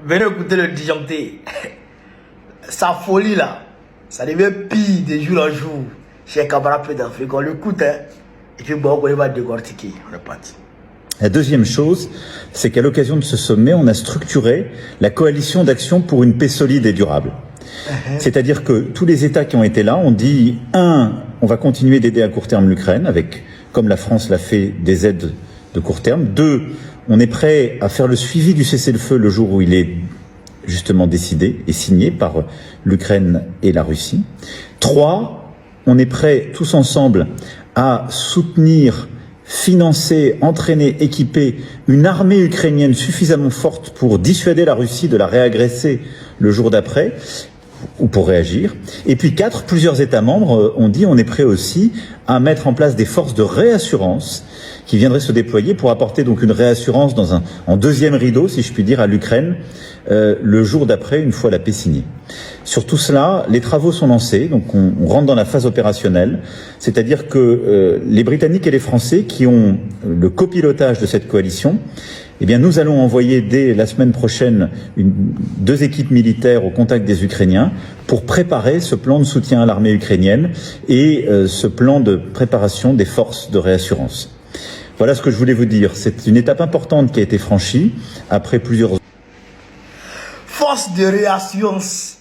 Venez écouter le disjoncté. Sa folie là, ça devient pire de jour en jour. Chez camarades peu d'Afrique, on l'écoute, hein. Et puis bon, on va décortiquer. On est parti. La deuxième chose, c'est qu'à l'occasion de ce sommet, on a structuré la coalition d'action pour une paix solide et durable. C'est-à-dire que tous les États qui ont été là ont dit, un, on va continuer d'aider à court terme l'Ukraine, avec, comme la France l'a fait, des aides de court terme. Deux, on est prêt à faire le suivi du cessez-le-feu le jour où il est justement décidé et signé par l'Ukraine et la Russie. Trois, on est prêt tous ensemble à soutenir, financer, entraîner, équiper une armée ukrainienne suffisamment forte pour dissuader la Russie de la réagresser le jour d'après ou pour réagir. Et puis 4, plusieurs États membres ont dit on est prêt aussi à mettre en place des forces de réassurance qui viendraient se déployer pour apporter donc une réassurance en deuxième rideau, si je puis dire, à l'Ukraine le jour d'après, une fois la paix signée. Sur tout cela, les travaux sont lancés, donc on rentre dans la phase opérationnelle, c'est-à-dire que les Britanniques et les Français qui ont le copilotage de cette coalition, eh bien, nous allons envoyer dès la semaine prochaine deux équipes militaires au contact des Ukrainiens pour préparer ce plan de soutien à l'armée ukrainienne et ce plan de préparation des forces de réassurance. Voilà ce que je voulais vous dire. C'est une étape importante qui a été franchie après plusieurs... Force de réassurance.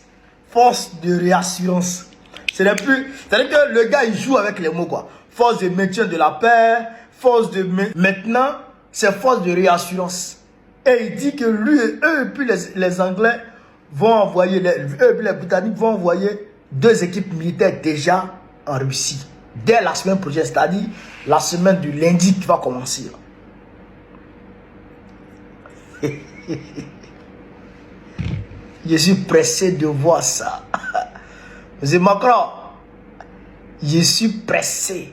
Force de réassurance. Ce n'est plus... C'est-à-dire que le gars, il joue avec les mots, quoi. Force de maintien de la paix, force de... Maintenant, c'est force de réassurance. Et il dit que lui et eux, et puis les Anglais vont envoyer, eux et puis les Britanniques vont envoyer 2 équipes militaires déjà en Russie. Dès la semaine prochaine, c'est-à-dire la semaine du lundi qui va commencer. Je suis pressé de voir ça. Monsieur Macron, je suis pressé.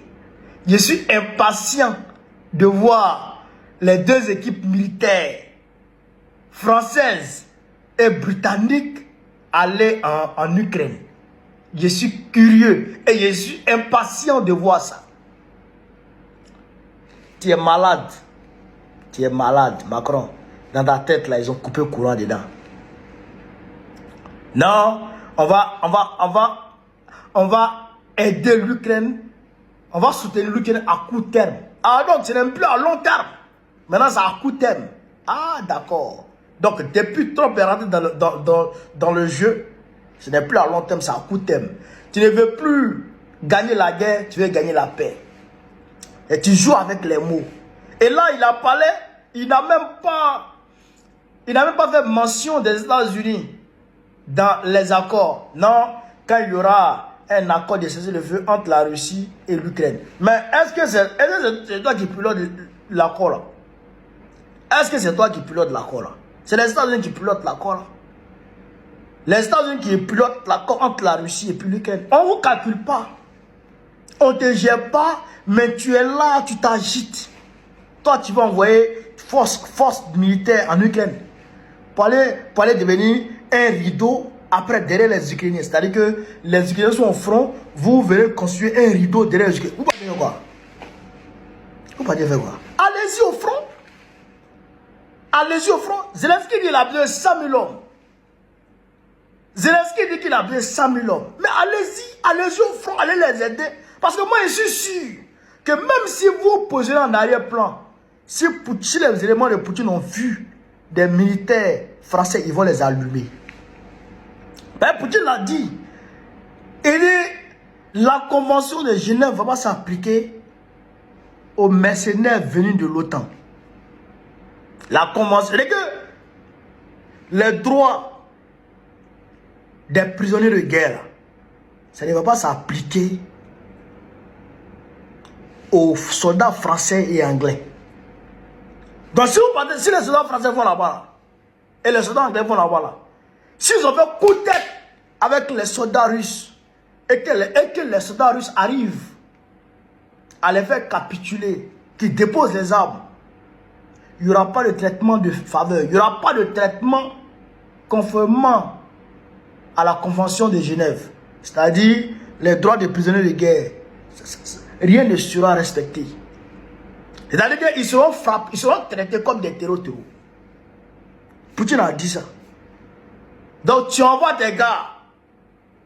Je suis impatient de voir les 2 équipes militaires françaises et britanniques aller en Ukraine. Je suis curieux et je suis impatient de voir ça. Tu es malade. Tu es malade, Macron. Dans ta tête, là, ils ont coupé le courant dedans. Non, on va aider l'Ukraine. On va soutenir l'Ukraine à court terme. Ah donc, ce n'est plus à long terme. Maintenant, c'est à court terme. Ah, d'accord. Donc, depuis Trump est rentré dans le jeu, ce n'est plus à long terme, c'est à court terme. Tu ne veux plus gagner la guerre, tu veux gagner la paix. Et tu joues avec les mots. Et là, il a parlé, il n'a même pas fait mention des États-Unis dans les accords. Non, quand il y aura un accord de cessez-le-feu entre la Russie et l'Ukraine. Mais est-ce que c'est toi qui pilotes l'accord là? Est-ce que c'est toi qui pilotes l'accord là? C'est les États-Unis qui pilotent l'accord là. Les États-Unis qui pilotent l'accord entre la Russie et puis l'Ukraine. On ne vous calcule pas. On ne te gère pas, mais tu es là, tu t'agites. Toi, tu vas envoyer force militaire en Ukraine pour aller devenir un rideau après derrière les Ukrainiens. C'est-à-dire que les Ukrainiens sont au front, vous venez construire un rideau derrière les Ukrainiens. Vous pouvez faire quoi? Vous pouvez faire quoi? Allez-y au front. Allez-y au front. Zelensky dit qu'il a besoin de 100 000 hommes. Zelensky dit qu'il a besoin de 100 000 hommes. Mais allez-y au front, allez les aider. Parce que moi, je suis sûr que même si vous posez en arrière-plan, si les éléments de Poutine ont vu des militaires français, ils vont les allumer. Ben, Poutine l'a dit. Il dit, la convention de Genève va pas s'appliquer aux mercenaires venus de l'OTAN. La convention, c'est que les droits des prisonniers de guerre, ça ne va pas s'appliquer aux soldats français et anglais. Donc si les soldats français vont là-bas, et les soldats anglais vont là-bas, s'ils ont fait coup de tête avec les soldats russes, et que les soldats russes arrivent à les faire capituler, qu'ils déposent les armes, il n'y aura pas de traitement de faveur, il n'y aura pas de traitement conformément à la convention de Genève. C'est-à-dire les droits des prisonniers de guerre. Rien ne sera respecté. C'est-à-dire qu'ils seront frappés, ils seront traités comme des terreaux. Poutine a dit ça. Donc tu envoies tes gars,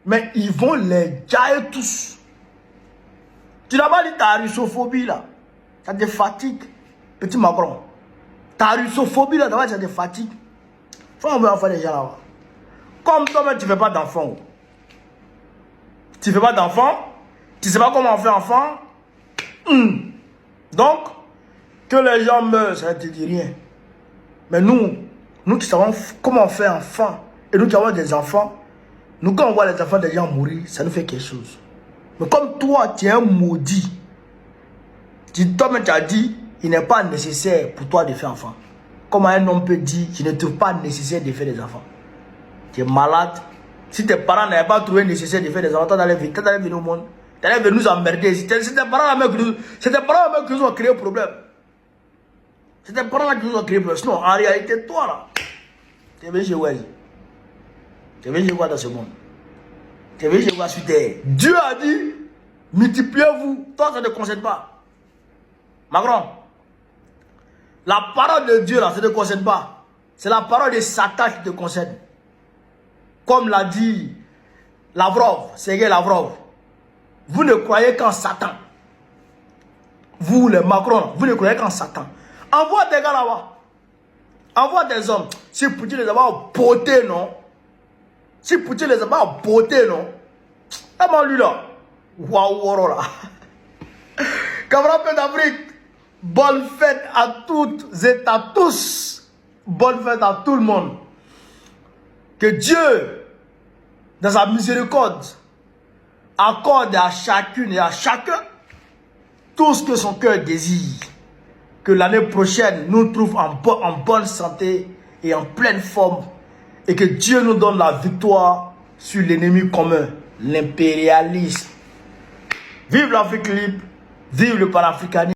mais ils vont les jailler tous. Tu n'as pas dit ta russophobie là, ça te fatigue, petit Macron. Ta russophobie là, d'abord ça te fatigue. Faut envoyer enfants des gens là-bas. Comme toi-même tu ne fais pas d'enfants. Tu ne fais pas d'enfants, tu ne sais pas comment on fait enfant. Donc, que les gens meurent, ça ne te dit rien. Mais nous qui savons comment on fait enfant, et nous qui avons des enfants, nous quand on voit les enfants des gens mourir, ça nous fait quelque chose. Mais comme toi, tu es un maudit, toi-même tu as dit, il n'est pas nécessaire pour toi de faire enfant. Comment un homme peut dire, je ne trouve pas nécessaire de faire des enfants. Tu es malade. Si tes parents n'avaient pas trouvé nécessaire de faire des enfants, tu allais venir au monde. Tu allais venir nous emmerder. C'est tes parents qui nous ont créé le problème. C'est tes parents qui nous ont créé le problème. Sinon, en réalité, toi là, tu es venu chez Wes. Tu es venu chez quoi dans ce monde? Tu es venu chez quoi sur terre? Dieu a dit, multipliez-vous. Toi, ça ne te concerne pas. Macron, la parole de Dieu là, ça ne te concerne pas. C'est la parole de Satan qui te concerne. Comme l'a dit Lavrov, Sergei Lavrov, vous ne croyez qu'en Satan. Vous, les Macron, vous ne croyez qu'en Satan. Envoie des gars là-bas. Envoie des hommes. Si Poutine les a pas beauté, non? Si Poutine les a pas beauté, non? Comment lui là? Waouh, là. Camarades d'Afrique, bonne fête à toutes et à tous. Bonne fête à tout le monde. Que Dieu, dans sa miséricorde, accorde à chacune et à chacun tout ce que son cœur désire. Que l'année prochaine nous trouve en bonne santé et en pleine forme. Et que Dieu nous donne la victoire sur l'ennemi commun, l'impérialisme. Vive l'Afrique libre, vive le panafricanisme.